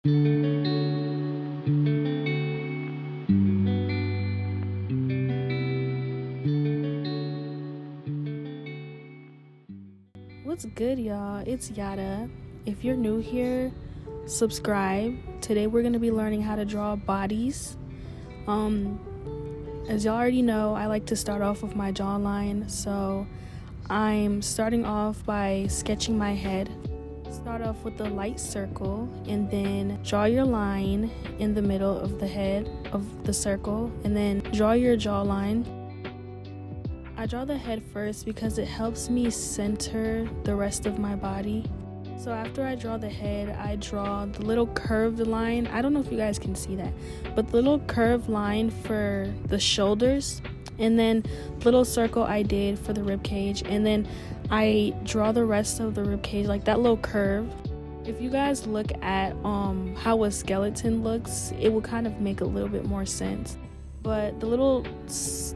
What's good, y'all? It's Yada. If you're new here, subscribe. Today we're going to be learning how to draw bodies. As y'all already know, I like to start off with my jawline, so I'm starting off by sketching my head. Start off with a light circle and then draw your line in the middle of the head of the circle and then draw your jawline. I draw the head first because it helps me center the rest of my body. So after I draw the head, I draw the little curved line. I don't know if you guys can see that, but the little curved line for the shoulders, and then the little circle I did for the rib cage, and then I draw the rest of the rib cage, like that little curve. If you guys look at how a skeleton looks, it will kind of make a little bit more sense. But the little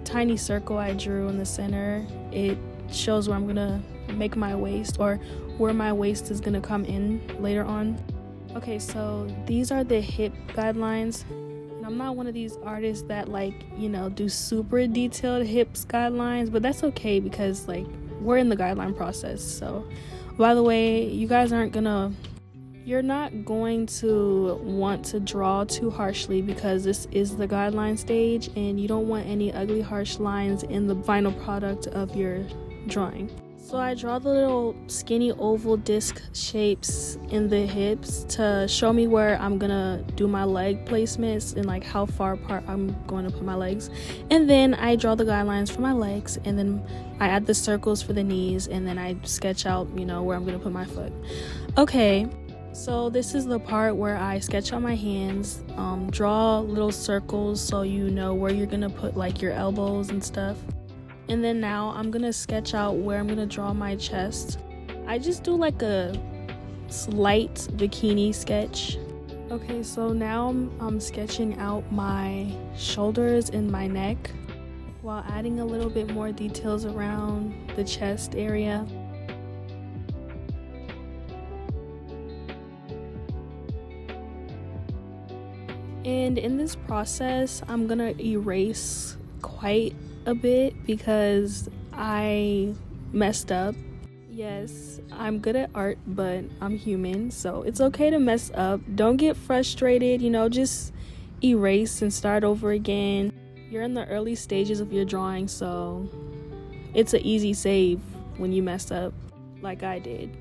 tiny circle I drew in the center, it shows where I'm gonna make my waist, or where my waist is gonna come in later on. Okay, so these are the hip guidelines. And I'm not one of these artists that do super detailed hips guidelines, but that's okay because we're in the guideline process. So by the way, you're not going to want to draw too harshly because this is the guideline stage and you don't want any ugly harsh lines in the final product of your drawing. So I draw the little skinny oval disc shapes in the hips to show me where I'm gonna do my leg placements and how far apart I'm going to put my legs. And then I draw the guidelines for my legs, and then I add the circles for the knees, and then I sketch out, where I'm gonna put my foot. Okay, so this is the part where I sketch out my hands, draw little circles so you know where you're gonna put your elbows and stuff. And then now I'm gonna sketch out where I'm gonna draw my chest. I just do a slight bikini sketch. Okay, so now I'm sketching out my shoulders and my neck while adding a little bit more details around the chest area. And in this process, I'm gonna erase quite a bit because I messed up. Yes, I'm good at art, but I'm human, so it's okay to mess up. Don't get frustrated, just erase and start over again. You're in the early stages of your drawing, so it's an easy save when you mess up like I did.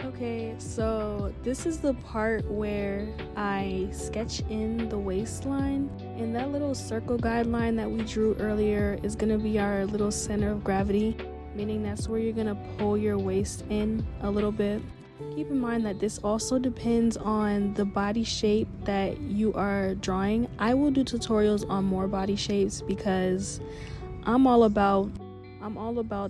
Okay, so this is the part where I sketch in the waistline, and that little circle guideline that we drew earlier is gonna be our little center of gravity, meaning that's where you're gonna pull your waist in a little bit. Keep in mind that this also depends on the body shape that you are drawing. I will do tutorials on more body shapes because I'm all about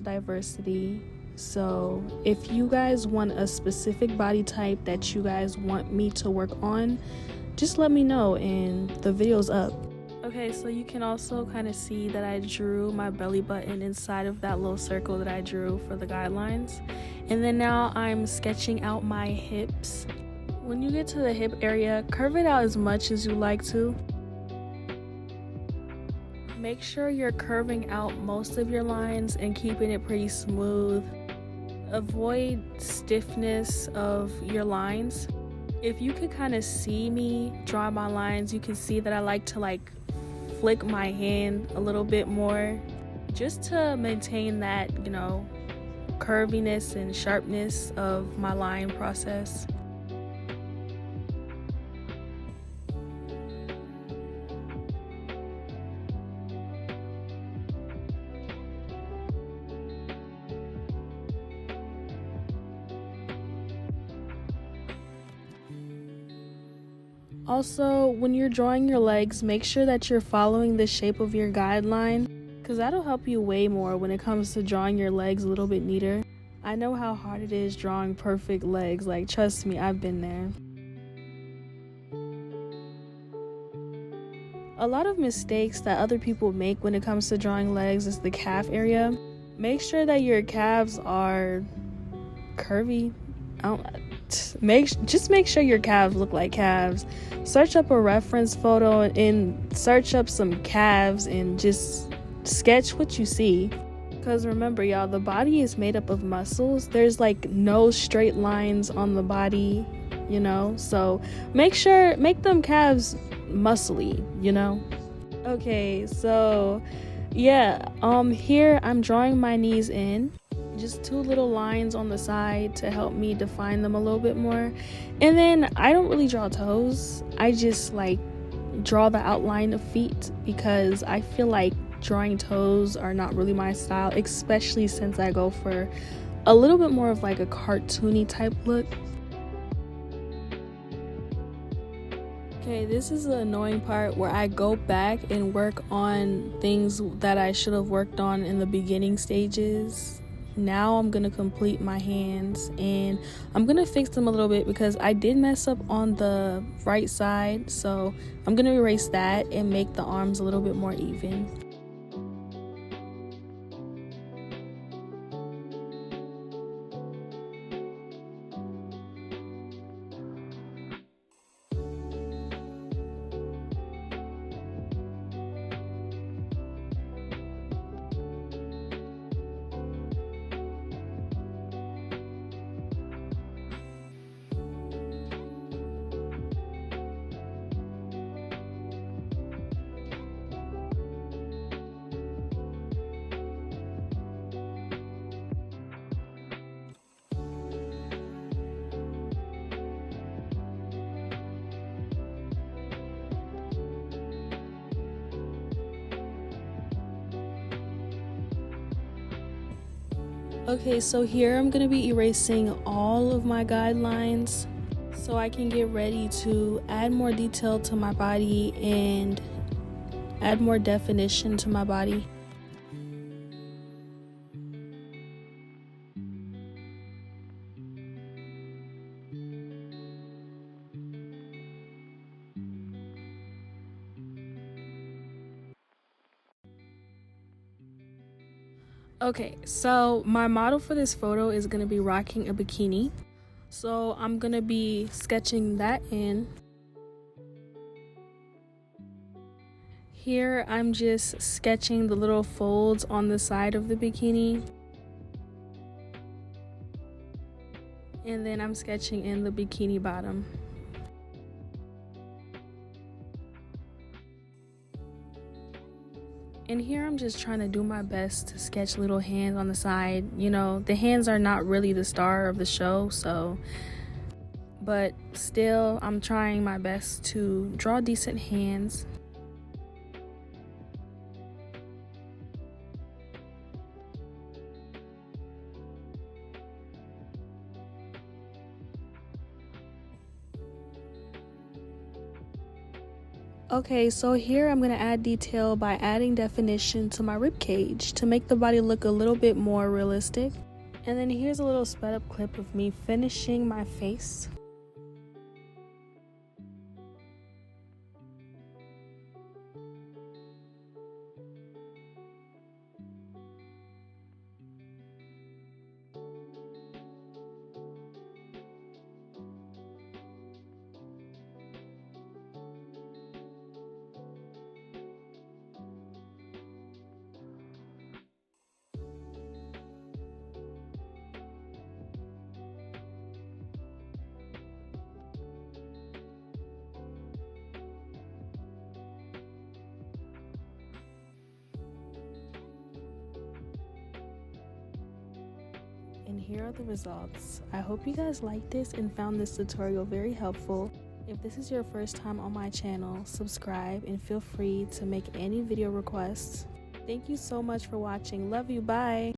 diversity. So if you guys want a specific body type that you guys want me to work on, just let me know and the video's up. Okay, so you can also kind of see that I drew my belly button inside of that little circle that I drew for the guidelines. And then now I'm sketching out my hips. When you get to the hip area, curve it out as much as you like to. Make sure you're curving out most of your lines and keeping it pretty smooth. Avoid stiffness of your lines. If you could kind of see me draw my lines, you can see that I like to flick my hand a little bit more just to maintain that, curviness and sharpness of my line process. Also, when you're drawing your legs, make sure that you're following the shape of your guideline, because that'll help you way more when it comes to drawing your legs a little bit neater. I know how hard it is drawing perfect legs, like trust me, I've been there. A lot of mistakes that other people make when it comes to drawing legs is the calf area. Make sure that your calves are curvy. Just make sure your calves look like calves. Search up a reference photo and search up some calves and just sketch what you see. Because remember, y'all, the body is made up of muscles. There's like no straight lines on the body, you know? So make them calves muscly, you know? Okay, so yeah, here I'm drawing my knees in. Just 2 little lines on the side to help me define them a little bit more. And then I don't really draw toes. I just like draw the outline of feet because I feel like drawing toes are not really my style, especially since I go for a little bit more of like a cartoony type look. Okay, this is the annoying part where I go back and work on things that I should have worked on in the beginning stages. Now I'm gonna complete my hands and I'm gonna fix them a little bit because I did mess up on the right side, so I'm gonna erase that and make the arms a little bit more even. Okay, so here I'm going to be erasing all of my guidelines so I can get ready to add more detail to my body and add more definition to my body. Okay, so my model for this photo is going to be rocking a bikini. So I'm going to be sketching that in. Here I'm just sketching the little folds on the side of the bikini. And then I'm sketching in the bikini bottom. And here I'm just trying to do my best to sketch little hands on the side. You know, the hands are not really the star of the show, but still I'm trying my best to draw decent hands. Okay, so here I'm going to add detail by adding definition to my rib cage to make the body look a little bit more realistic. And then here's a little sped up clip of me finishing my face. And here are the results. I hope you guys liked this and found this tutorial very helpful. If this is your first time on my channel, subscribe and feel free to make any video requests. Thank you so much for watching. Love you. Bye.